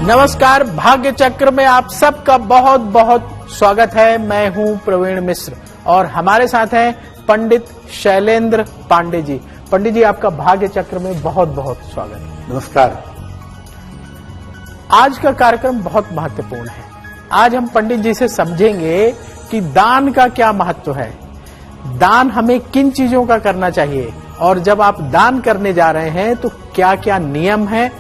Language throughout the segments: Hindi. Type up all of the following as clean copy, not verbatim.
नमस्कार, भाग्य चक्र में आप सबका बहुत बहुत स्वागत है। मैं हूं प्रवीण मिश्र और हमारे साथ हैं पंडित शैलेंद्र पांडे जी। पंडित जी, आपका भाग्य चक्र में बहुत बहुत स्वागत है। नमस्कार। आज का कार्यक्रम बहुत महत्वपूर्ण है। आज हम पंडित जी से समझेंगे कि दान का क्या महत्व है, दान हमें किन चीजों का करना चाहिए, और जब आप दान करने जा रहे हैं तो क्या क्या नियम है,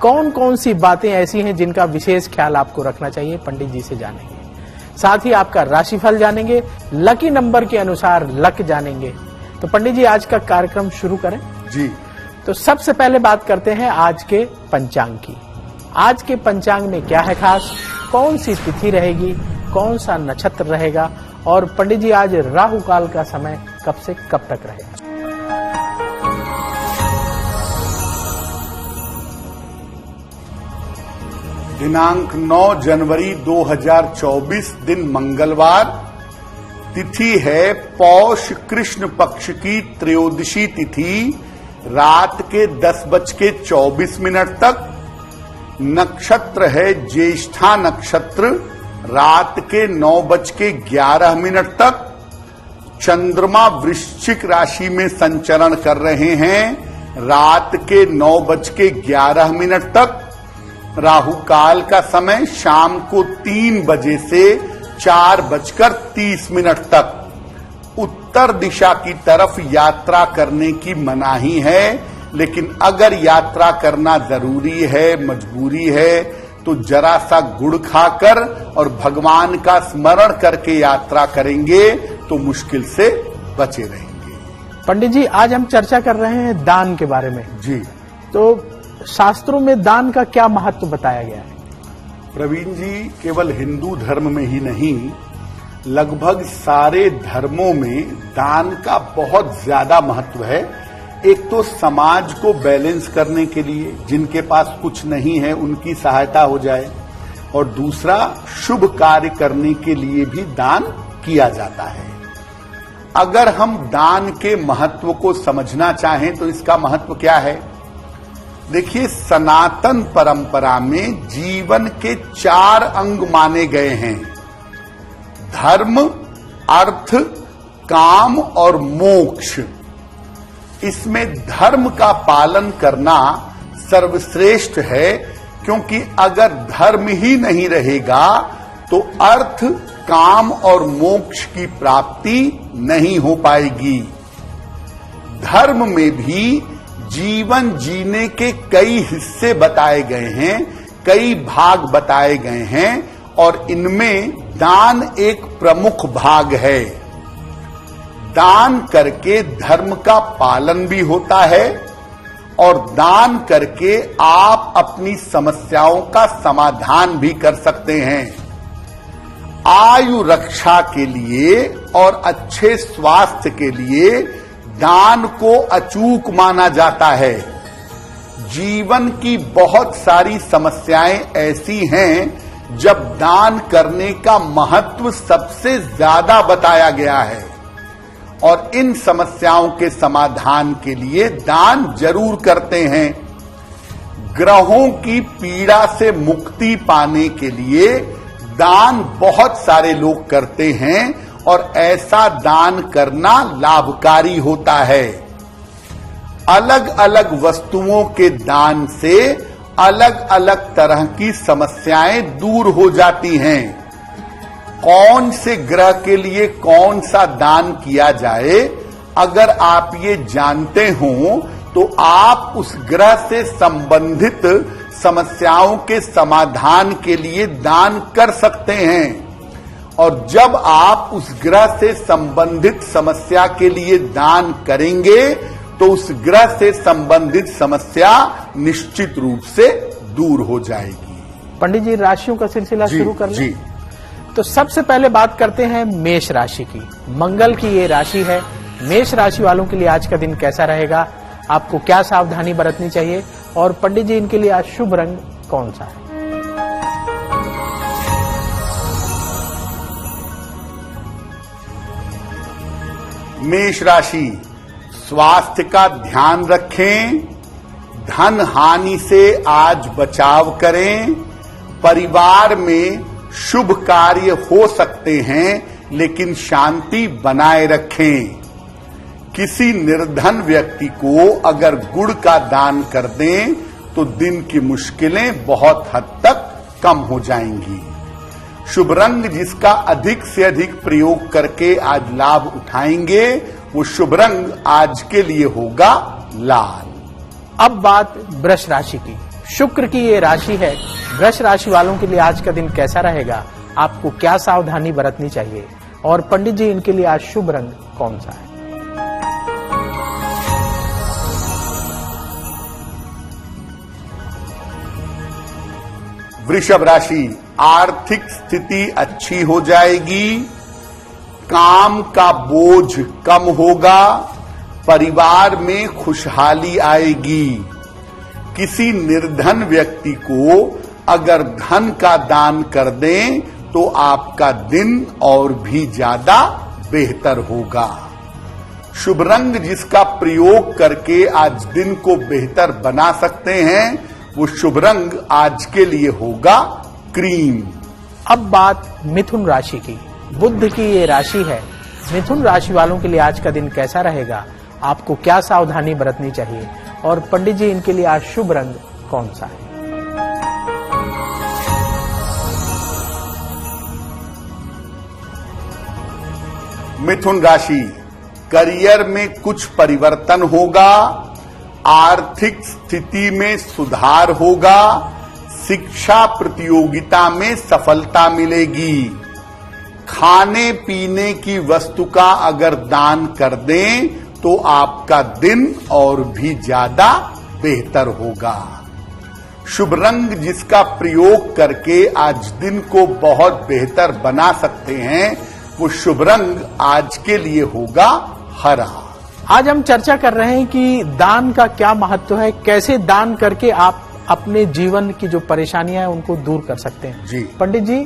कौन कौन सी बातें ऐसी हैं जिनका विशेष ख्याल आपको रखना चाहिए, पंडित जी से जानेंगे। साथ ही आपका राशिफल जानेंगे, लकी नंबर के अनुसार लक जानेंगे। तो पंडित जी, आज का कार्यक्रम शुरू करें जी। तो सबसे पहले बात करते हैं आज के पंचांग की। आज के पंचांग में क्या है खास, कौन सी तिथि रहेगी, कौन सा नक्षत्र रहेगा, और पंडित जी आज राहु काल का समय कब से कब तक रहेगा। दिनांक 9 जनवरी 2024 दिन मंगलवार, तिथि है पौष कृष्ण पक्ष की त्रयोदशी तिथि, रात के 10:24 तक। नक्षत्र है ज्येष्ठा नक्षत्र, रात के 9:11 तक। चंद्रमा वृश्चिक राशि में संचरण कर रहे हैं, रात के 9:11 तक। राहु काल का समय शाम को 3 बजे से 4:30 तक। उत्तर दिशा की तरफ यात्रा करने की मनाही है, लेकिन अगर यात्रा करना जरूरी है, मजबूरी है, तो जरा सा गुड़ खाकर और भगवान का स्मरण करके यात्रा करेंगे तो मुश्किल से बचे रहेंगे। पंडित जी, आज हम चर्चा कर रहे हैं दान के बारे में। जी। तो शास्त्रों में दान का क्या महत्व बताया गया है? प्रवीण जी, केवल हिंदू धर्म में ही नहीं, लगभग सारे धर्मों में दान का बहुत ज्यादा महत्व है। एक तो समाज को बैलेंस करने के लिए, जिनके पास कुछ नहीं है उनकी सहायता हो जाए, और दूसरा शुभ कार्य करने के लिए भी दान किया जाता है। अगर हम दान के महत्व को समझना चाहें तो इसका महत्व क्या है? देखिए, सनातन परंपरा में जीवन के 4 अंग माने गए हैं: धर्म, अर्थ, काम और मोक्ष। इसमें धर्म का पालन करना सर्वश्रेष्ठ है, क्योंकि अगर धर्म ही नहीं रहेगा तो अर्थ, काम और मोक्ष की प्राप्ति नहीं हो पाएगी। धर्म में भी जीवन जीने के कई हिस्से बताए गए हैं, कई भाग बताए गए हैं, और इनमें दान एक प्रमुख भाग है। दान करके धर्म का पालन भी होता है, और दान करके आप अपनी समस्याओं का समाधान भी कर सकते हैं। आयु रक्षा के लिए और अच्छे स्वास्थ्य के लिए दान को अचूक माना जाता है। जीवन की बहुत सारी समस्याएं ऐसी हैं जब दान करने का महत्व सबसे ज्यादा बताया गया है, और इन समस्याओं के समाधान के लिए दान जरूर करते हैं। ग्रहों की पीड़ा से मुक्ति पाने के लिए दान बहुत सारे लोग करते हैं, और ऐसा दान करना लाभकारी होता है। अलग अलग वस्तुओं के दान से अलग अलग तरह की समस्याएं दूर हो जाती हैं। कौन से ग्रह के लिए कौन सा दान किया जाए, अगर आप ये जानते हो तो आप उस ग्रह से संबंधित समस्याओं के समाधान के लिए दान कर सकते हैं। और जब आप उस ग्रह से संबंधित समस्या के लिए दान करेंगे तो उस ग्रह से संबंधित समस्या निश्चित रूप से दूर हो जाएगी। पंडित जी, राशियों का सिलसिला शुरू कर लें। तो सबसे पहले बात करते हैं मेष राशि की। मंगल की ये राशि है। मेष राशि वालों के लिए आज का दिन कैसा रहेगा, आपको क्या सावधानी बरतनी चाहिए, और पंडित जी, इनके लिए आज शुभ रंग कौन सा है? मेष राशि, स्वास्थ्य का ध्यान रखें, धन हानि से आज बचाव करें, परिवार में शुभ कार्य हो सकते हैं, लेकिन शांति बनाए रखें। किसी निर्धन व्यक्ति को अगर गुड़ का दान कर दें तो दिन की मुश्किलें बहुत हद तक कम हो जाएंगी। शुभ रंग जिसका अधिक से अधिक प्रयोग करके आज लाभ उठाएंगे, वो शुभ रंग आज के लिए होगा लाल। अब बात वृष राशि की। शुक्र की ये राशि है। वृष राशि वालों के लिए आज का दिन कैसा रहेगा, आपको क्या सावधानी बरतनी चाहिए, और पंडित जी इनके लिए आज शुभ रंग कौन सा है? वृषभ राशि, आर्थिक स्थिति अच्छी हो जाएगी, काम का बोझ कम होगा, परिवार में खुशहाली आएगी। किसी निर्धन व्यक्ति को अगर धन का दान कर दें तो आपका दिन और भी ज्यादा बेहतर होगा। शुभ रंग जिसका प्रयोग करके आज दिन को बेहतर बना सकते हैं, वो शुभ रंग आज के लिए होगा क्रीम। अब बात मिथुन राशि की। बुध की ये राशि है। मिथुन राशि वालों के लिए आज का दिन कैसा रहेगा, आपको क्या सावधानी बरतनी चाहिए, और पंडित जी इनके लिए आज शुभ रंग कौन सा है? मिथुन राशि, करियर में कुछ परिवर्तन होगा, आर्थिक स्थिति में सुधार होगा, शिक्षा प्रतियोगिता में सफलता मिलेगी। खाने पीने की वस्तु का अगर दान कर दें तो आपका दिन और भी ज्यादा बेहतर होगा। शुभ रंग जिसका प्रयोग करके आज दिन को बहुत बेहतर बना सकते हैं, वो शुभ रंग आज के लिए होगा हरा। आज हम चर्चा कर रहे हैं कि दान का क्या महत्व है, कैसे दान करके आप अपने जीवन की जो परेशानियां हैं उनको दूर कर सकते हैं। जी पंडित जी,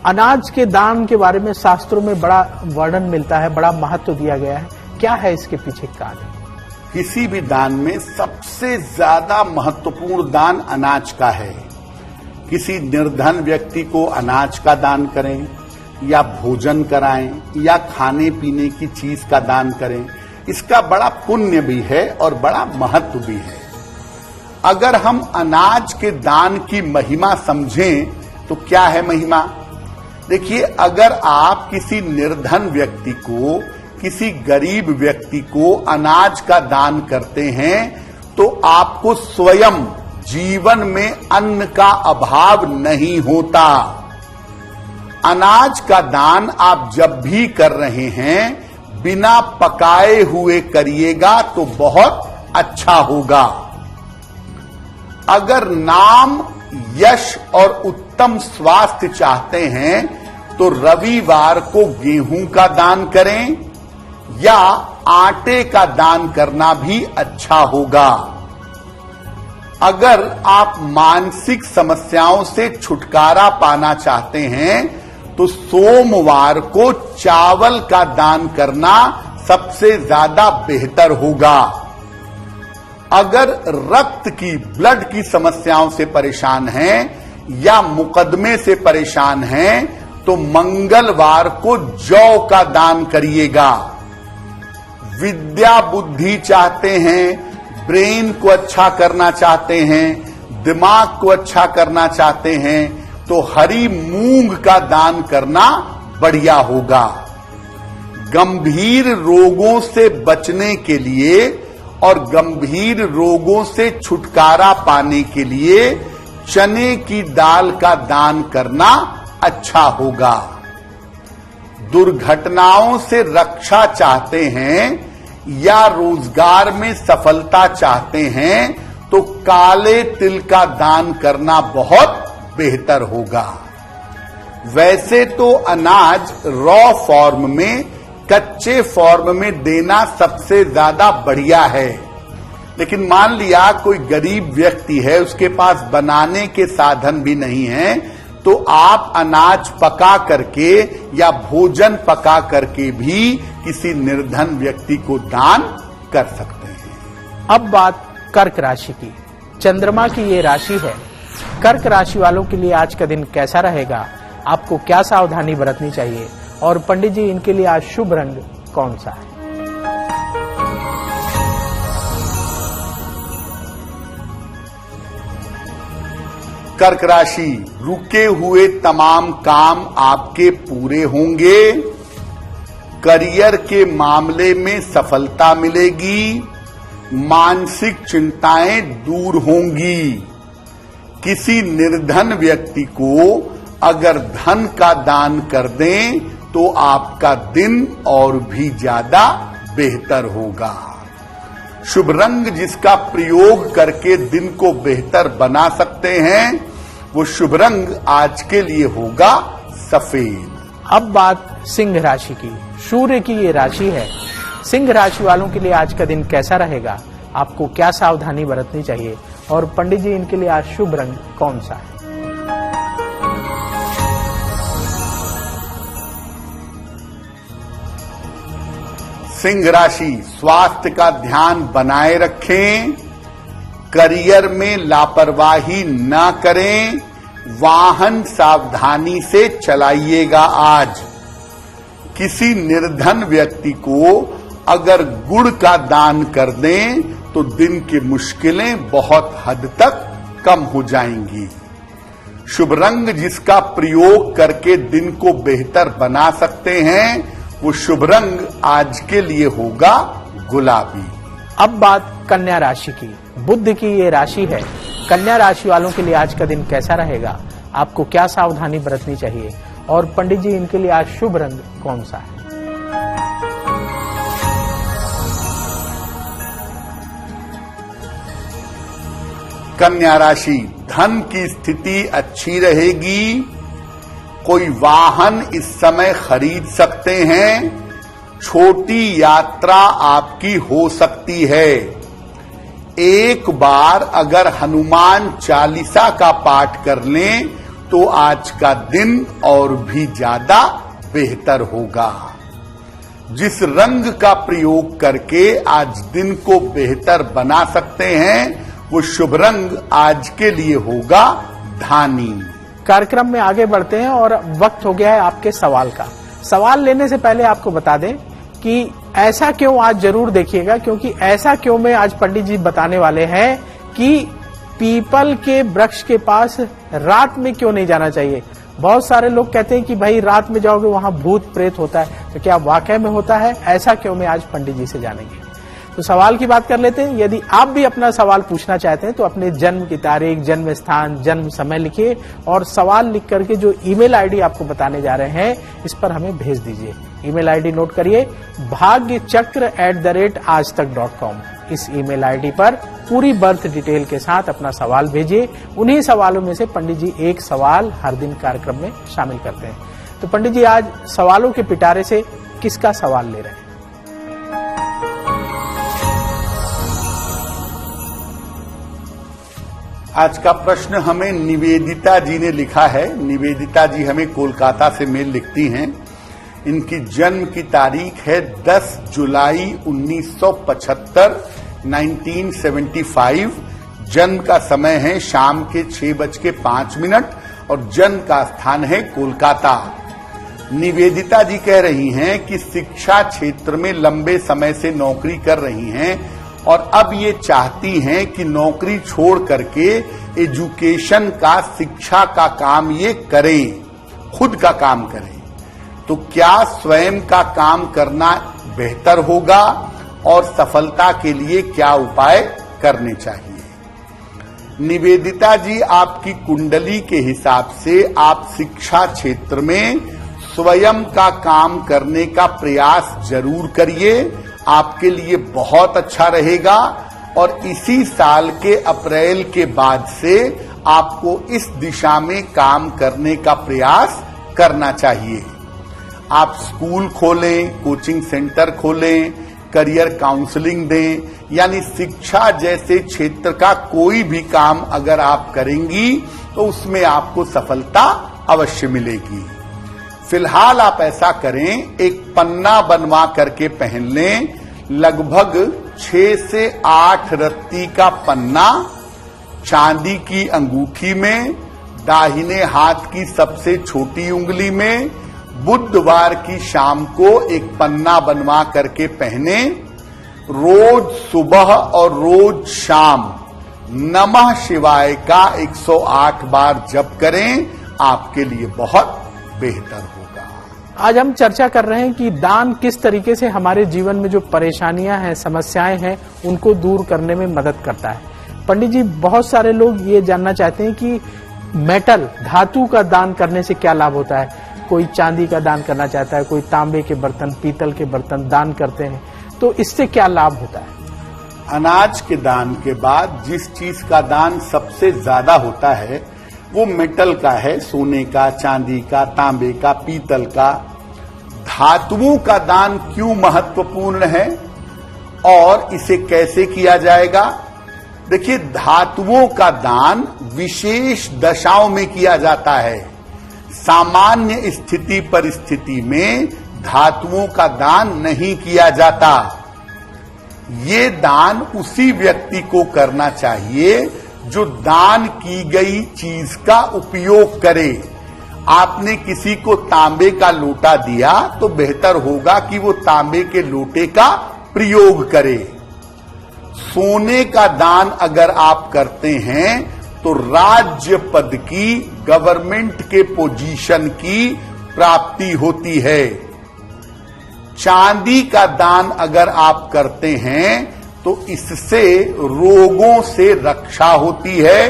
अनाज के दान के बारे में शास्त्रों में बड़ा वर्णन मिलता है, बड़ा महत्व दिया गया है, क्या है इसके पीछे कारण? किसी भी दान में सबसे ज्यादा महत्वपूर्ण दान अनाज का है। किसी निर्धन व्यक्ति को अनाज का दान करें, या भोजन कराएं, या खाने पीने की चीज का दान करें, इसका बड़ा पुण्य भी है और बड़ा महत्व भी है। अगर हम अनाज के दान की महिमा समझें तो क्या है महिमा? देखिए, अगर आप किसी निर्धन व्यक्ति को, किसी गरीब व्यक्ति को अनाज का दान करते हैं तो आपको स्वयं जीवन में अन्न का अभाव नहीं होता। अनाज का दान आप जब भी कर रहे हैं, बिना पकाए हुए करिएगा तो बहुत अच्छा होगा। अगर नाम, यश और उत्तम स्वास्थ्य चाहते हैं तो रविवार को गेहूं का दान करें, या आटे का दान करना भी अच्छा होगा। अगर आप मानसिक समस्याओं से छुटकारा पाना चाहते हैं तो सोमवार को चावल का दान करना सबसे ज्यादा बेहतर होगा। अगर रक्त की, ब्लड की समस्याओं से परेशान हैं या मुकदमे से परेशान हैं तो मंगलवार को जौ का दान करिएगा। विद्या बुद्धि चाहते हैं, ब्रेन को अच्छा करना चाहते हैं, दिमाग को अच्छा करना चाहते हैं तो हरी मूंग का दान करना बढ़िया होगा। गंभीर रोगों से बचने के लिए और गंभीर रोगों से छुटकारा पाने के लिए चने की दाल का दान करना अच्छा होगा। दुर्घटनाओं से रक्षा चाहते हैं या रोजगार में सफलता चाहते हैं तो काले तिल का दान करना बहुत बेहतर होगा। वैसे तो अनाज रॉ फॉर्म में, कच्चे फॉर्म में देना सबसे ज्यादा बढ़िया है, लेकिन मान लिया कोई गरीब व्यक्ति है, उसके पास बनाने के साधन भी नहीं है, तो आप अनाज पका करके या भोजन पका करके भी किसी निर्धन व्यक्ति को दान कर सकते हैं। अब बात कर्क राशि की। चंद्रमा की ये राशि है। कर्क राशि वालों के लिए आज का दिन कैसा रहेगा, आपको क्या सावधानी बरतनी चाहिए और पंडित जी इनके लिए आज शुभ रंग कौन सा है। कर्क राशि, रुके हुए तमाम काम आपके पूरे होंगे। करियर के मामले में सफलता मिलेगी। मानसिक चिंताएं दूर होंगी। किसी निर्धन व्यक्ति को अगर धन का दान कर दें तो आपका दिन और भी ज्यादा बेहतर होगा। शुभ रंग जिसका प्रयोग करके दिन को बेहतर बना सकते हैं वो शुभ रंग आज के लिए होगा सफेद। अब बात सिंह राशि की। सूर्य की ये राशि है। सिंह राशि वालों के लिए आज का दिन कैसा रहेगा, आपको क्या सावधानी बरतनी चाहिए और पंडित जी इनके लिए आज शुभ रंग कौन सा है। सिंह राशि, स्वास्थ्य का ध्यान बनाए रखें। करियर में लापरवाही न करें। वाहन सावधानी से चलाइएगा। आज किसी निर्धन व्यक्ति को अगर गुड़ का दान कर दें तो दिन की मुश्किलें बहुत हद तक कम हो जाएंगी। शुभ रंग जिसका प्रयोग करके दिन को बेहतर बना सकते हैं वो शुभ रंग आज के लिए होगा गुलाबी। अब बात कन्या राशि की। बुध की ये राशि है। कन्या राशि वालों के लिए आज का दिन कैसा रहेगा, आपको क्या सावधानी बरतनी चाहिए और पंडित जी इनके लिए आज शुभ रंग कौन सा है। कन्या राशि, धन की स्थिति अच्छी रहेगी। कोई वाहन इस समय खरीद सकते हैं। छोटी यात्रा आपकी हो सकती है। एक बार अगर हनुमान चालीसा का पाठ कर लें तो आज का दिन और भी ज्यादा बेहतर होगा। जिस रंग का प्रयोग करके आज दिन को बेहतर बना सकते हैं वो शुभ रंग आज के लिए होगा धानी। कार्यक्रम में आगे बढ़ते हैं और वक्त हो गया है आपके सवाल का। सवाल लेने से पहले आपको बता दें कि ऐसा क्यों आज जरूर देखिएगा, क्योंकि ऐसा क्यों में आज पंडित जी बताने वाले हैं कि पीपल के वृक्ष के पास रात में क्यों नहीं जाना चाहिए। बहुत सारे लोग कहते हैं कि भाई रात में जाओगे वहां भूत प्रेत होता है, तो क्या वाकई में होता है? ऐसा क्यों में आज पंडित जी से जानेंगे। तो सवाल की बात कर लेते हैं। यदि आप भी अपना सवाल पूछना चाहते हैं तो अपने जन्म की तारीख, जन्म स्थान, जन्म समय लिखिए और सवाल लिख करके जो ईमेल आईडी आपको बताने जा रहे हैं इस पर हमें भेज दीजिए। ईमेल आईडी नोट करिए, bhagyachakra@aajtak.com। इस ईमेल आईडी पर पूरी बर्थ डिटेल के साथ अपना सवाल भेजिए। उन्हीं सवालों में से पंडित जी एक सवाल हर दिन कार्यक्रम में शामिल करते हैं। तो पंडित जी आज सवालों के पिटारे से किसका सवाल ले रहे हैं? आज का प्रश्न हमें निवेदिता जी ने लिखा है। निवेदिता जी हमें कोलकाता से मेल लिखती हैं। इनकी जन्म की तारीख है 10 जुलाई 1975, 1975। जन्म का समय है शाम के 6:05 और जन्म का स्थान है कोलकाता। निवेदिता जी कह रही हैं कि शिक्षा क्षेत्र में लंबे समय से नौकरी कर रही हैं और अब ये चाहती हैं कि नौकरी छोड़ करके एजुकेशन का, शिक्षा का काम ये करें, खुद का काम करें। तो क्या स्वयं का काम करना बेहतर होगा और सफलता के लिए क्या उपाय करने चाहिए? निवेदिता जी, आपकी कुंडली के हिसाब से आप शिक्षा क्षेत्र में स्वयं का काम करने का प्रयास जरूर करिए। आपके लिए बहुत अच्छा रहेगा और इसी साल के अप्रैल के बाद से आपको इस दिशा में काम करने का प्रयास करना चाहिए। आप स्कूल खोलें, कोचिंग सेंटर खोलें, करियर काउंसलिंग दें, यानी शिक्षा जैसे क्षेत्र का कोई भी काम अगर आप करेंगी तो उसमें आपको सफलता अवश्य मिलेगी। फिलहाल आप ऐसा करें, एक पन्ना बनवा करके पहन लें। लगभग 6 से 8 रत्ती का पन्ना चांदी की अंगूठी में, दाहिने हाथ की सबसे छोटी उंगली में, बुधवार की शाम को एक पन्ना बनवा करके पहने। रोज सुबह और रोज शाम नमः शिवाय का 108 बार जप करें, आपके लिए बहुत बेहतर होगा। आज हम चर्चा कर रहे हैं कि दान किस तरीके से हमारे जीवन में जो परेशानियां हैं, समस्याएं हैं, उनको दूर करने में मदद करता है। पंडित जी, बहुत सारे लोग ये जानना चाहते हैं कि मेटल, धातु का दान करने से क्या लाभ होता है। कोई चांदी का दान करना चाहता है, कोई तांबे के बर्तन, पीतल के बर्तन दान करते हैं, तो इससे क्या लाभ होता है? अनाज के दान के बाद जिस चीज का दान सबसे ज्यादा होता है वो मेटल का है, सोने का, चांदी का, तांबे का, पीतल का। धातुओं का दान क्यों महत्वपूर्ण है और इसे कैसे किया जाएगा? देखिए, धातुओं का दान विशेष दशाओं में किया जाता है। सामान्य स्थिति परिस्थिति में धातुओं का दान नहीं किया जाता। ये दान उसी व्यक्ति को करना चाहिए जो दान की गई चीज का उपयोग करे। आपने किसी को तांबे का लोटा दिया तो बेहतर होगा कि वो तांबे के लोटे का प्रयोग करे। सोने का दान अगर आप करते हैं तो राज्य पद की, गवर्नमेंट के पोजीशन की प्राप्ति होती है। चांदी का दान अगर आप करते हैं तो इससे रोगों से रक्षा होती है।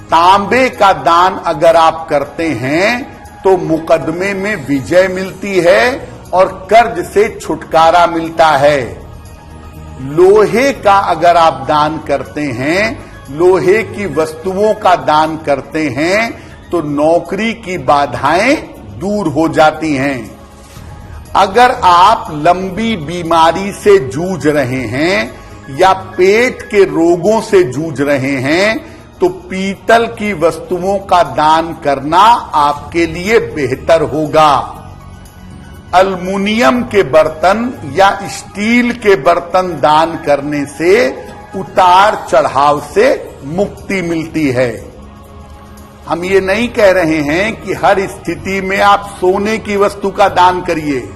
तांबे का दान अगर आप करते हैं तो मुकदमे में विजय मिलती है और कर्ज से छुटकारा मिलता है। लोहे का अगर आप दान करते हैं, लोहे की वस्तुओं का दान करते हैं तो नौकरी की बाधाएं दूर हो जाती हैं। अगर आप लंबी बीमारी से जूझ रहे हैं या पेट के रोगों से जूझ रहे हैं तो पीतल की वस्तुओं का दान करना आपके लिए बेहतर होगा। अल्युमिनियम के बर्तन या स्टील के बर्तन दान करने से उतार चढ़ाव से मुक्ति मिलती है। हम ये नहीं कह रहे हैं कि हर स्थिति में आप सोने की वस्तु का दान करिए।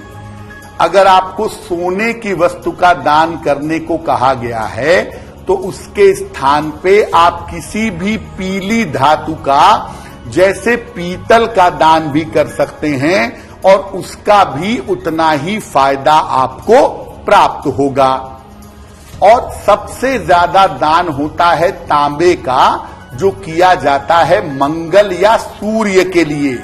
अगर आपको सोने की वस्तु का दान करने को कहा गया है तो उसके स्थान पे आप किसी भी पीली धातु का, जैसे पीतल का दान भी कर सकते हैं और उसका भी उतना ही फायदा आपको प्राप्त होगा। और सबसे ज्यादा दान होता है तांबे का, जो किया जाता है मंगल या सूर्य के लिए।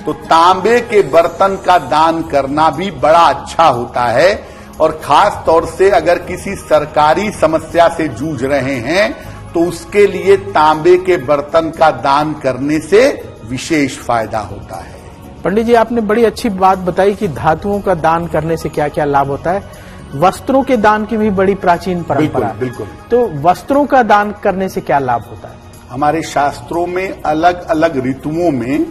तो तांबे के बर्तन का दान करना भी बड़ा अच्छा होता है। और खास तौर से अगर किसी सरकारी समस्या से जूझ रहे हैं तो उसके लिए तांबे के बर्तन का दान करने से विशेष फायदा होता है। पंडित जी, आपने बड़ी अच्छी बात बताई कि धातुओं का दान करने से क्या क्या लाभ होता है। वस्त्रों के दान की भी बड़ी प्राचीन परंपरा है। बिल्कुल। तो वस्त्रों का दान करने से क्या लाभ होता है? हमारे शास्त्रों में अलग अलग ऋतुओं में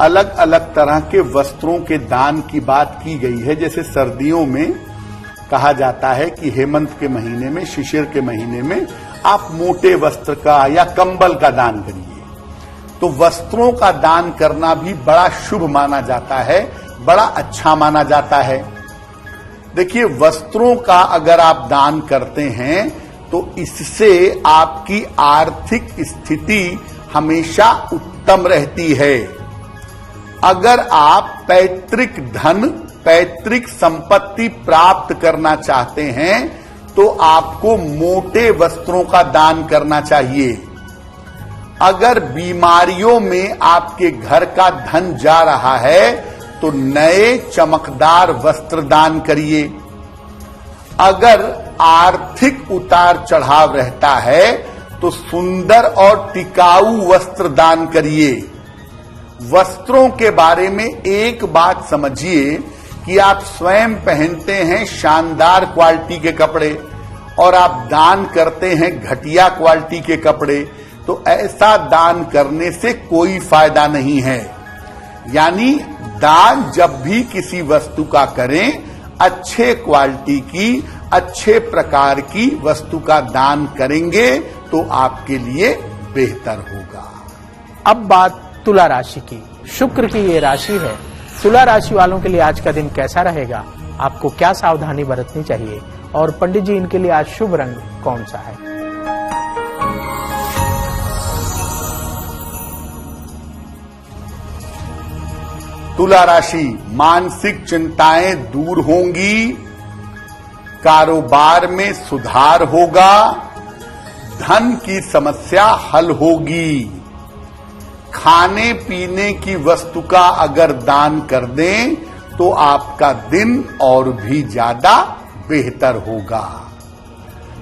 अलग अलग तरह के वस्त्रों के दान की बात की गई है। जैसे सर्दियों में कहा जाता है कि हेमंत के महीने में, शिशिर के महीने में आप मोटे वस्त्र का या कंबल का दान करिए। तो वस्त्रों का दान करना भी बड़ा शुभ माना जाता है, बड़ा अच्छा माना जाता है। देखिए, वस्त्रों का अगर आप दान करते हैं तो इससे आपकी आर्थिक स्थिति हमेशा उत्तम रहती है। अगर आप पैतृक धन, पैतृक संपत्ति प्राप्त करना चाहते हैं तो आपको मोटे वस्त्रों का दान करना चाहिए। अगर बीमारियों में आपके घर का धन जा रहा है तो नए चमकदार वस्त्र दान करिए। अगर आर्थिक उतार चढ़ाव रहता है तो सुंदर और टिकाऊ वस्त्र दान करिए। वस्त्रों के बारे में एक बात समझिए कि आप स्वयं पहनते हैं शानदार क्वालिटी के कपड़े और आप दान करते हैं घटिया क्वालिटी के कपड़े, तो ऐसा दान करने से कोई फायदा नहीं है। यानी दान जब भी किसी वस्तु का करें, अच्छे क्वालिटी की, अच्छे प्रकार की वस्तु का दान करेंगे तो आपके लिए बेहतर होगा। अब बात तुला राशि की। शुक्र की ये राशि है। तुला राशि वालों के लिए आज का दिन कैसा रहेगा, आपको क्या सावधानी बरतनी चाहिए, और पंडित जी इनके लिए आज शुभ रंग कौन सा है? तुला राशि, मानसिक चिंताएं दूर होंगी, कारोबार में सुधार होगा, धन की समस्या हल होगी। खाने पीने की वस्तु का अगर दान कर दें तो आपका दिन और भी ज्यादा बेहतर होगा।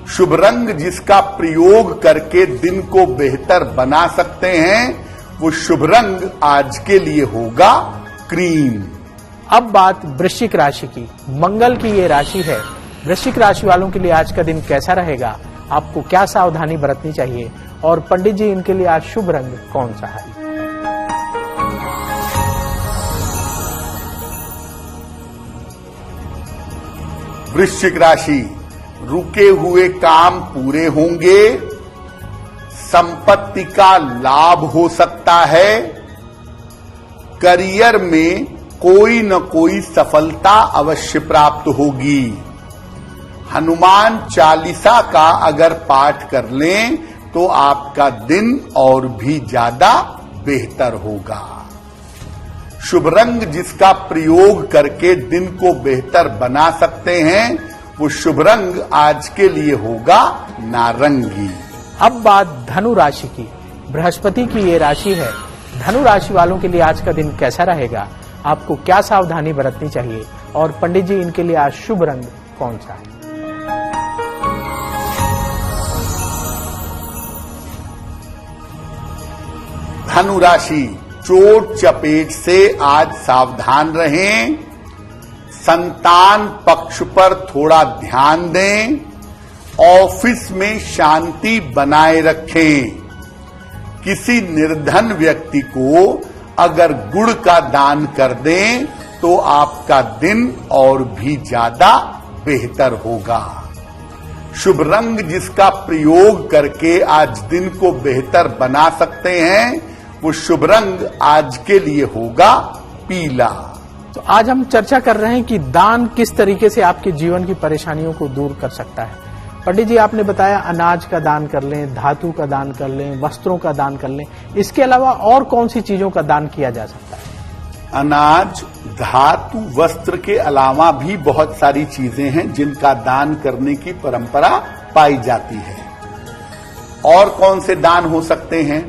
शुभ रंग जिसका प्रयोग करके दिन को बेहतर बना सकते हैं, वो शुभ रंग आज के लिए होगा क्रीम। अब बात वृश्चिक राशि की। मंगल की ये राशि है। वृश्चिक राशि वालों के लिए आज का दिन कैसा रहेगा, आपको क्या सावधानी बरतनी चाहिए, और पंडित जी इनके लिए आज शुभ रंग कौन सा है? वृश्चिक राशि, रुके हुए काम पूरे होंगे, संपत्ति का लाभ हो सकता है, करियर में कोई न कोई सफलता अवश्य प्राप्त होगी। हनुमान चालीसा का अगर पाठ कर लें तो आपका दिन और भी ज्यादा बेहतर होगा। शुभ रंग जिसका प्रयोग करके दिन को बेहतर बना सकते हैं, वो शुभ रंग आज के लिए होगा नारंगी। अब बात धनु राशि की। बृहस्पति की ये राशि है। धनु राशि वालों के लिए आज का दिन कैसा रहेगा, आपको क्या सावधानी बरतनी चाहिए, और पंडित जी इनके लिए आज शुभ रंग कौन सा है? धनु राशि, चोट चपेट से आज सावधान रहें, संतान पक्ष पर थोड़ा ध्यान दें, ऑफिस में शांति बनाए रखें। किसी निर्धन व्यक्ति को अगर गुड़ का दान कर दें तो आपका दिन और भी ज्यादा बेहतर होगा। शुभ रंग जिसका प्रयोग करके आज दिन को बेहतर बना सकते हैं, वो शुभ रंग आज के लिए होगा पीला। तो आज हम चर्चा कर रहे हैं कि दान किस तरीके से आपके जीवन की परेशानियों को दूर कर सकता है। पंडित जी आपने बताया अनाज का दान कर लें, धातु का दान कर लें, वस्त्रों का दान कर लें, इसके अलावा और कौन सी चीजों का दान किया जा सकता है? अनाज, धातु, वस्त्र के अलावा भी बहुत सारी चीजें हैं जिनका दान करने की परंपरा पाई जाती है। और कौन से दान हो सकते हैं?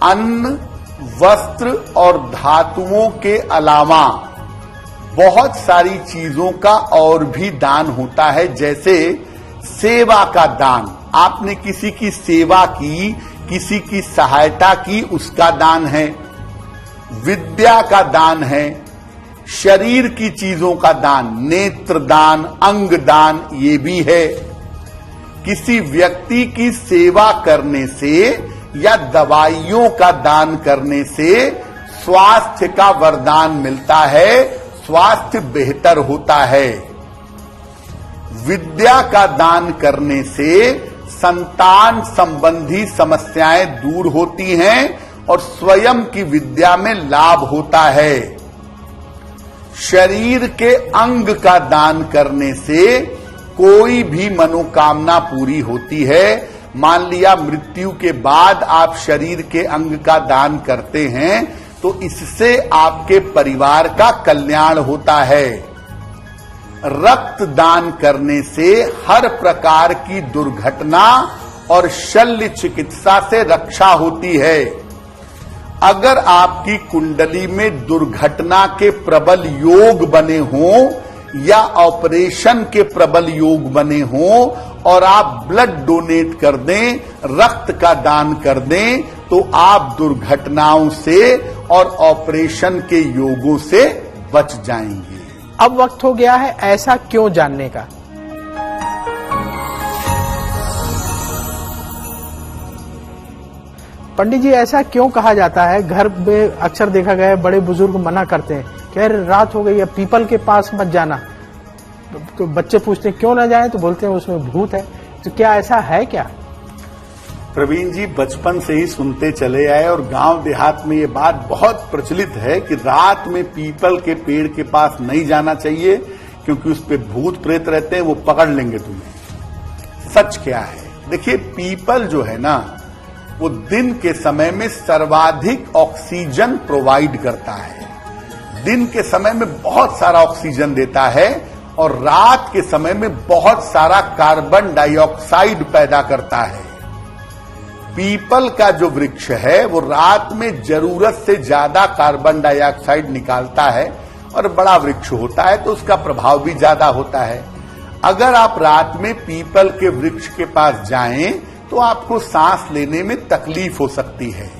अन्न, वस्त्र और धातुओं के अलावा बहुत सारी चीजों का और भी दान होता है, जैसे सेवा का दान। आपने किसी की सेवा की, किसी की सहायता की, उसका दान है। विद्या का दान है, शरीर की चीजों का दान, नेत्र दान, अंग दान, ये भी है। किसी व्यक्ति की सेवा करने से या दवाइयों का दान करने से स्वास्थ्य का वरदान मिलता है, स्वास्थ्य बेहतर होता है। विद्या का दान करने से संतान संबंधी समस्याएं दूर होती हैं और स्वयं की विद्या में लाभ होता है। शरीर के अंग का दान करने से कोई भी मनोकामना पूरी होती है। मान लिया मृत्यु के बाद आप शरीर के अंग का दान करते हैं तो इससे आपके परिवार का कल्याण होता है। रक्त दान करने से हर प्रकार की दुर्घटना और शल्य चिकित्सा से रक्षा होती है। अगर आपकी कुंडली में दुर्घटना के प्रबल योग बने हों या ऑपरेशन के प्रबल योग बने हों और आप ब्लड डोनेट कर दें, रक्त का दान कर दें, तो आप दुर्घटनाओं से और ऑपरेशन के योगों से बच जाएंगे। अब वक्त हो गया है ऐसा क्यों जानने का। पंडित जी ऐसा क्यों कहा जाता है? घर में अक्सर देखा गया है बड़े बुजुर्ग मना करते हैं कि अरे रात हो गई है, पीपल के पास मत जाना। तो बच्चे पूछते हैं क्यों ना जाए, तो बोलते हैं उसमें भूत है। तो क्या ऐसा है क्या? प्रवीण जी बचपन से ही सुनते चले आए और गांव देहात में ये बात बहुत प्रचलित है कि रात में पीपल के पेड़ के पास नहीं जाना चाहिए क्योंकि उस पे भूत प्रेत रहते हैं, वो पकड़ लेंगे तुम्हें। सच क्या है? देखिए, पीपल जो है ना, वो दिन के समय में सर्वाधिक ऑक्सीजन प्रोवाइड करता है। दिन के समय में बहुत सारा ऑक्सीजन देता है और रात के समय में बहुत सारा कार्बन डाइऑक्साइड पैदा करता है। पीपल का जो वृक्ष है वो रात में जरूरत से ज्यादा कार्बन डाइऑक्साइड निकालता है और बड़ा वृक्ष होता है तो उसका प्रभाव भी ज्यादा होता है। अगर आप रात में पीपल के वृक्ष के पास जाएं तो आपको सांस लेने में तकलीफ हो सकती है,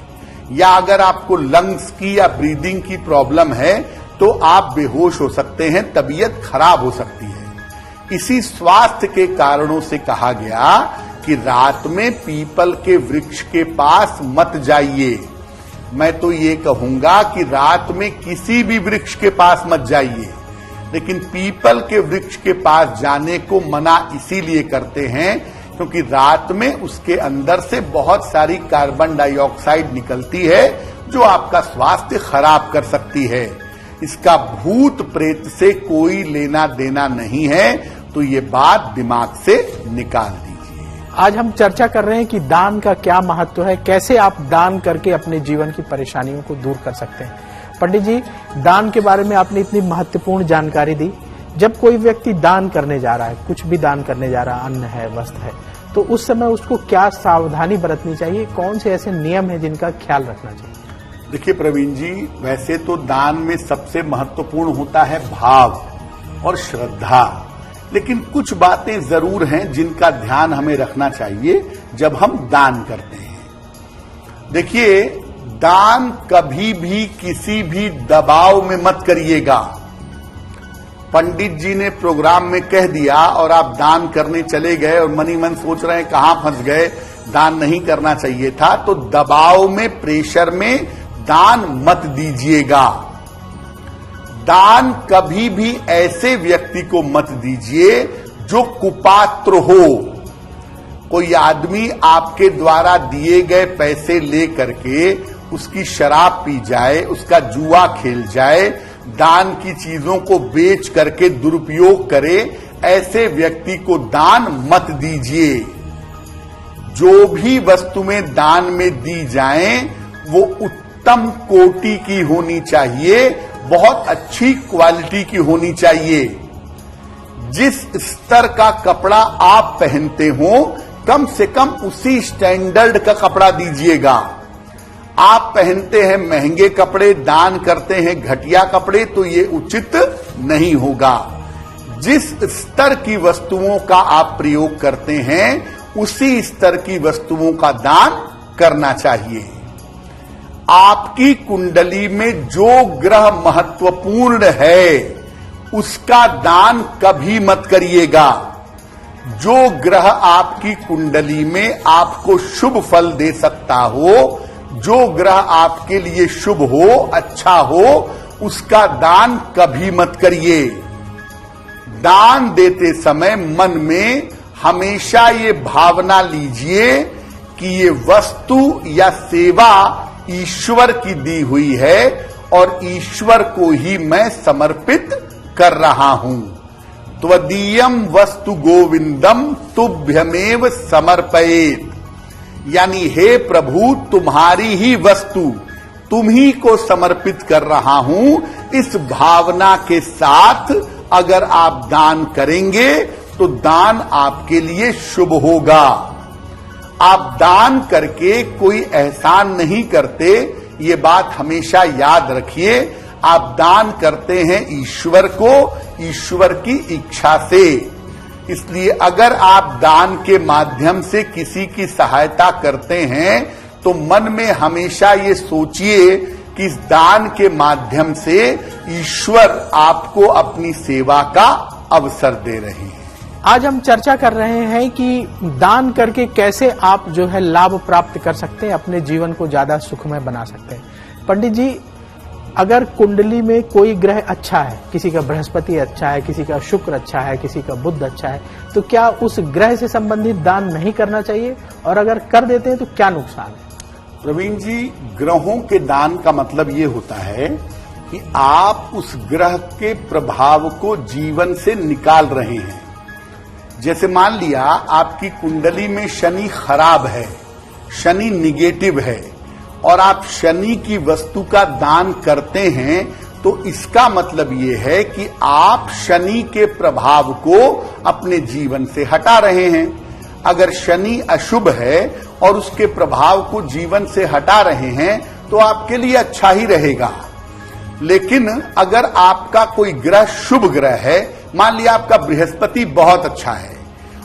या अगर आपको लंग्स की या ब्रीदिंग की प्रॉब्लम है तो आप बेहोश हो सकते हैं, तबीयत खराब हो सकती है। इसी स्वास्थ्य के कारणों से कहा गया कि रात में पीपल के वृक्ष के पास मत जाइए। मैं तो ये कहूंगा कि रात में किसी भी वृक्ष के पास मत जाइए, लेकिन पीपल के वृक्ष के पास जाने को मना इसीलिए करते हैं क्योंकि रात में उसके अंदर से बहुत सारी कार्बन डाइऑक्साइड निकलती है जो आपका स्वास्थ्य खराब कर सकती है। इसका भूत प्रेत से कोई लेना देना नहीं है, तो ये बात दिमाग से निकाल दीजिए। आज हम चर्चा कर रहे हैं कि दान का क्या महत्व है, कैसे आप दान करके अपने जीवन की परेशानियों को दूर कर सकते हैं। पंडित जी, दान के बारे में आपने इतनी महत्वपूर्ण जानकारी दी। जब कोई व्यक्ति दान करने जा रहा है, कुछ भी दान करने जा रहा है, अन्न है, वस्त्र है, तो उस समय उसको क्या सावधानी बरतनी चाहिए? कौन से ऐसे नियम हैं जिनका ख्याल रखना चाहिए? देखिए प्रवीण जी, वैसे तो दान में सबसे महत्वपूर्ण होता है भाव और श्रद्धा, लेकिन कुछ बातें जरूर हैं जिनका ध्यान हमें रखना चाहिए जब हम दान करते हैं। देखिए, दान कभी भी किसी भी दबाव में मत करिएगा। पंडित जी ने प्रोग्राम में कह दिया और आप दान करने चले गए और मनी मन सोच रहे हैं कहां फंस गए, दान नहीं करना चाहिए था, तो दबाव में, प्रेशर में दान मत दीजिएगा। दान कभी भी ऐसे व्यक्ति को मत दीजिए जो कुपात्र हो। कोई आदमी आपके द्वारा दिए गए पैसे ले करके उसकी शराब पी जाए, उसका जुआ खेल जाए, दान की चीजों को बेच करके दुरुपयोग करे, ऐसे व्यक्ति को दान मत दीजिए। जो भी वस्तुएं दान में दी जाएं वो उत्तम कोटि की होनी चाहिए, बहुत अच्छी क्वालिटी की होनी चाहिए। जिस स्तर का कपड़ा आप पहनते हो, कम से कम उसी स्टैंडर्ड का कपड़ा दीजिएगा। आप पहनते हैं महंगे कपड़े, दान करते हैं घटिया कपड़े, तो ये उचित नहीं होगा। जिस स्तर की वस्तुओं का आप प्रयोग करते हैं उसी स्तर की वस्तुओं का दान करना चाहिए। आपकी कुंडली में जो ग्रह महत्वपूर्ण है उसका दान कभी मत करिएगा। जो ग्रह आपकी कुंडली में आपको शुभ फल दे सकता हो, जो ग्रह आपके लिए शुभ हो, अच्छा हो, उसका दान कभी मत करिए। दान देते समय मन में हमेशा ये भावना लीजिए कि ये वस्तु या सेवा ईश्वर की दी हुई है और ईश्वर को ही मैं समर्पित कर रहा हूं। त्वदीयम वस्तु गोविंदम तुभ्यमेव समर्पयेत, यानी हे प्रभु, तुम्हारी ही वस्तु तुम ही को समर्पित कर रहा हूं। इस भावना के साथ अगर आप दान करेंगे तो दान आपके लिए शुभ होगा। आप दान करके कोई एहसान नहीं करते, ये बात हमेशा याद रखिए। आप दान करते हैं ईश्वर को, ईश्वर की इच्छा से। इसलिए अगर आप दान के माध्यम से किसी की सहायता करते हैं तो मन में हमेशा ये सोचिए कि इस दान के माध्यम से ईश्वर आपको अपनी सेवा का अवसर दे रहे हैं। आज हम चर्चा कर रहे हैं कि दान करके कैसे आप जो है लाभ प्राप्त कर सकते हैं, अपने जीवन को ज्यादा सुखमय बना सकते हैं। पंडित जी, अगर कुंडली में कोई ग्रह अच्छा है, किसी का बृहस्पति अच्छा है, किसी का शुक्र अच्छा है, किसी का बुध अच्छा है, तो क्या उस ग्रह से संबंधित दान नहीं करना चाहिए? और अगर कर देते हैं तो क्या नुकसान है? प्रवीण जी, ग्रहों के दान का मतलब ये होता है कि आप उस ग्रह के प्रभाव को जीवन से निकाल रहे हैं। जैसे मान लिया आपकी कुंडली में शनि खराब है, शनि निगेटिव है, और आप शनि की वस्तु का दान करते हैं, तो इसका मतलब ये है कि आप शनि के प्रभाव को अपने जीवन से हटा रहे हैं। अगर शनि अशुभ है और उसके प्रभाव को जीवन से हटा रहे हैं तो आपके लिए अच्छा ही रहेगा। लेकिन अगर आपका कोई ग्रह शुभ ग्रह है, मान लिया आपका बृहस्पति बहुत अच्छा है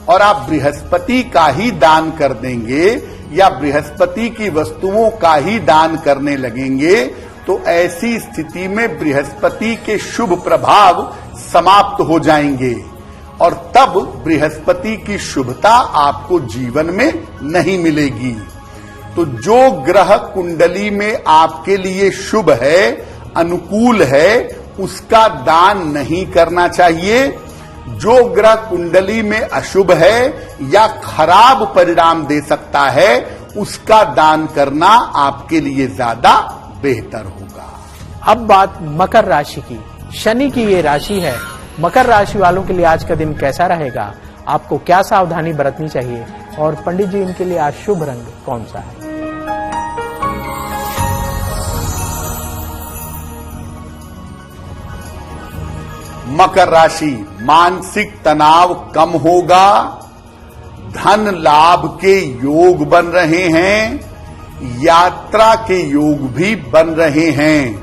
और आप बृहस्पति का ही दान कर देंगे या बृहस्पति की वस्तुओं का ही दान करने लगेंगे, तो ऐसी स्थिति में बृहस्पति के शुभ प्रभाव समाप्त हो जाएंगे और तब बृहस्पति की शुभता आपको जीवन में नहीं मिलेगी। तो जो ग्रह कुंडली में आपके लिए शुभ है, अनुकूल है, उसका दान नहीं करना चाहिए। जो ग्रह कुंडली में अशुभ है या खराब परिणाम दे सकता है, उसका दान करना आपके लिए ज्यादा बेहतर होगा। अब बात मकर राशि की। शनि की ये राशि है। मकर राशि वालों के लिए आज का दिन कैसा रहेगा? आपको क्या सावधानी बरतनी चाहिए? और पंडित जी, इनके लिए आज शुभ रंग कौन सा है? मकर राशि, मानसिक तनाव कम होगा, धन लाभ के योग बन रहे हैं, यात्रा के योग भी बन रहे हैं।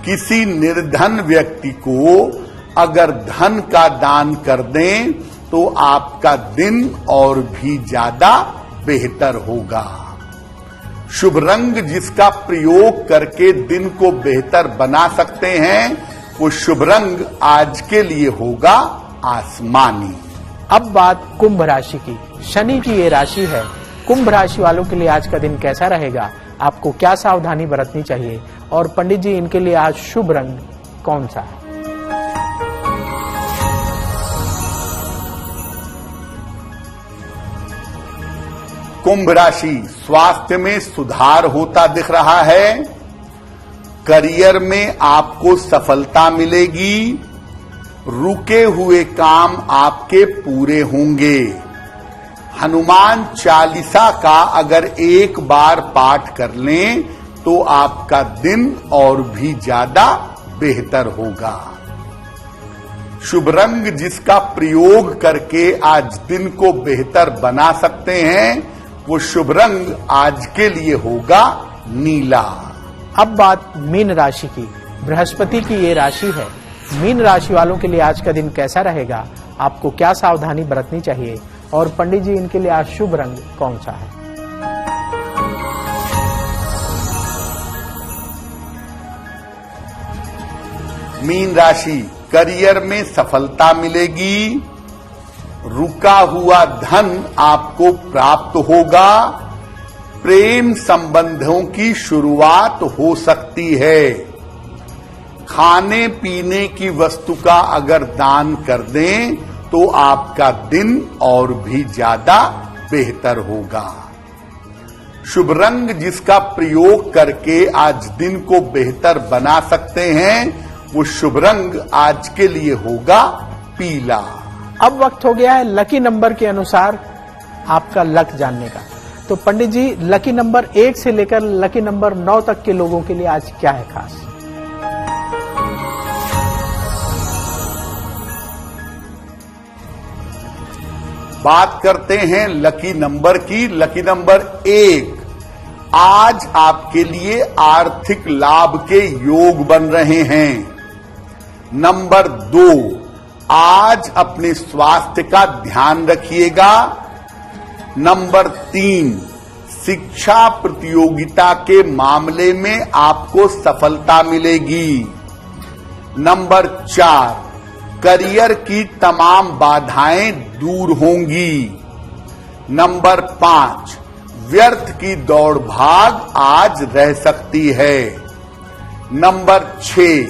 किसी निर्धन व्यक्ति को अगर धन का दान कर दें तो आपका दिन और भी ज्यादा बेहतर होगा। शुभ रंग जिसका प्रयोग करके दिन को बेहतर बना सकते हैं, वो शुभ रंग आज के लिए होगा आसमानी। अब बात कुंभ राशि की। शनि की ये राशि है। कुंभ राशि वालों के लिए आज का दिन कैसा रहेगा? आपको क्या सावधानी बरतनी चाहिए? और पंडित जी, इनके लिए आज शुभ रंग कौन सा है? कुंभ राशि, स्वास्थ्य में सुधार होता दिख रहा है, करियर में आपको सफलता मिलेगी, रुके हुए काम आपके पूरे होंगे। हनुमान चालीसा का अगर एक बार पाठ कर लें तो आपका दिन और भी ज्यादा बेहतर होगा। शुभ रंग जिसका प्रयोग करके आज दिन को बेहतर बना सकते हैं, वो शुभ रंग आज के लिए होगा नीला। अब बात मीन राशि की। बृहस्पति की ये राशि है। मीन राशि वालों के लिए आज का दिन कैसा रहेगा? आपको क्या सावधानी बरतनी चाहिए? और पंडित जी, इनके लिए आज शुभ रंग कौन सा है? मीन राशि, करियर में सफलता मिलेगी, रुका हुआ धन आपको प्राप्त होगा, प्रेम संबंधों की शुरुआत हो सकती है। खाने पीने की वस्तु का अगर दान कर दें तो आपका दिन और भी ज्यादा बेहतर होगा। शुभ रंग जिसका प्रयोग करके आज दिन को बेहतर बना सकते हैं, वो शुभ रंग आज के लिए होगा पीला। अब वक्त हो गया है लकी नंबर के अनुसार आपका लक जानने का। तो पंडित जी, लकी नंबर 1 से लेकर लकी नंबर 9 तक के लोगों के लिए आज क्या है खास? बात करते हैं लकी नंबर की। लकी नंबर 1, आज आपके लिए आर्थिक लाभ के योग बन रहे हैं। नंबर 2, आज अपने स्वास्थ्य का ध्यान रखिएगा। नंबर 3, शिक्षा प्रतियोगिता के मामले में आपको सफलता मिलेगी। नंबर 4, करियर की तमाम बाधाएं दूर होंगी। नंबर 5, व्यर्थ की दौड़ भाग आज रह सकती है। नंबर 6,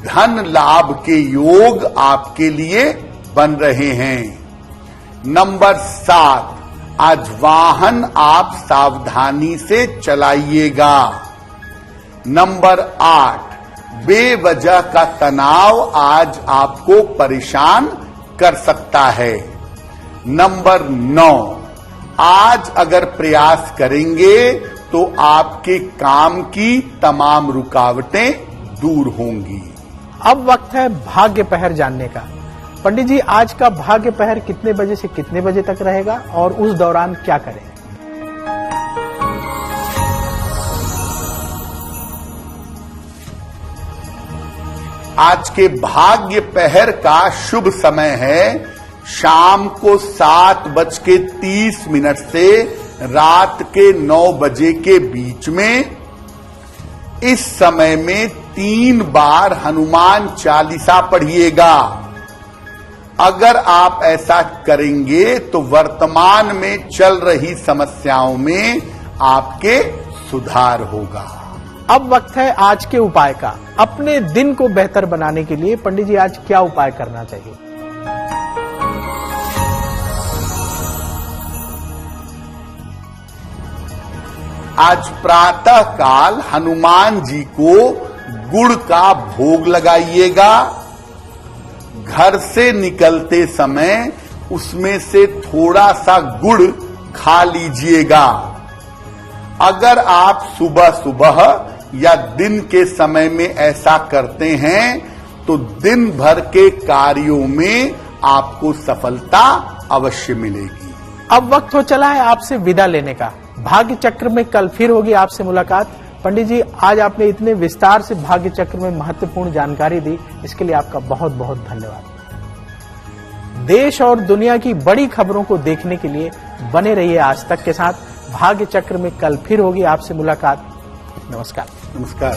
धन लाभ के योग आपके लिए बन रहे हैं। नंबर 7, आज वाहन आप सावधानी से चलाइएगा। नंबर 8, बेवजह का तनाव आज आपको परेशान कर सकता है। नंबर 9, आज अगर प्रयास करेंगे तो आपके काम की तमाम रुकावटें दूर होंगी। अब वक्त है भाग्य पहर जानने का। पंडित जी, आज का भाग्य पहर कितने बजे से कितने बजे तक रहेगा और उस दौरान क्या करें? आज के भाग्य पहर का शुभ समय है शाम को 7:30 से रात के 9 बजे के बीच में। इस समय में 3 बार हनुमान चालीसा पढ़िएगा। अगर आप ऐसा करेंगे तो वर्तमान में चल रही समस्याओं में आपके सुधार होगा। अब वक्त है आज के उपाय का। अपने दिन को बेहतर बनाने के लिए पंडित जी आज क्या उपाय करना चाहिए? आज प्रातः काल हनुमान जी को गुड़ का भोग लगाइएगा। घर से निकलते समय उसमें से थोड़ा सा गुड़ खा लीजिएगा। अगर आप सुबह सुबह या दिन के समय में ऐसा करते हैं तो दिन भर के कार्यों में आपको सफलता अवश्य मिलेगी। अब वक्त हो चला है आपसे विदा लेने का। भाग्य चक्र में कल फिर होगी आपसे मुलाकात। पंडित जी, आज आपने इतने विस्तार से भाग्य चक्र में महत्वपूर्ण जानकारी दी, इसके लिए आपका बहुत बहुत धन्यवाद। देश और दुनिया की बड़ी खबरों को देखने के लिए बने रहिए आज तक के साथ। भाग्य चक्र में कल फिर होगी आपसे मुलाकात। नमस्कार। नमस्कार।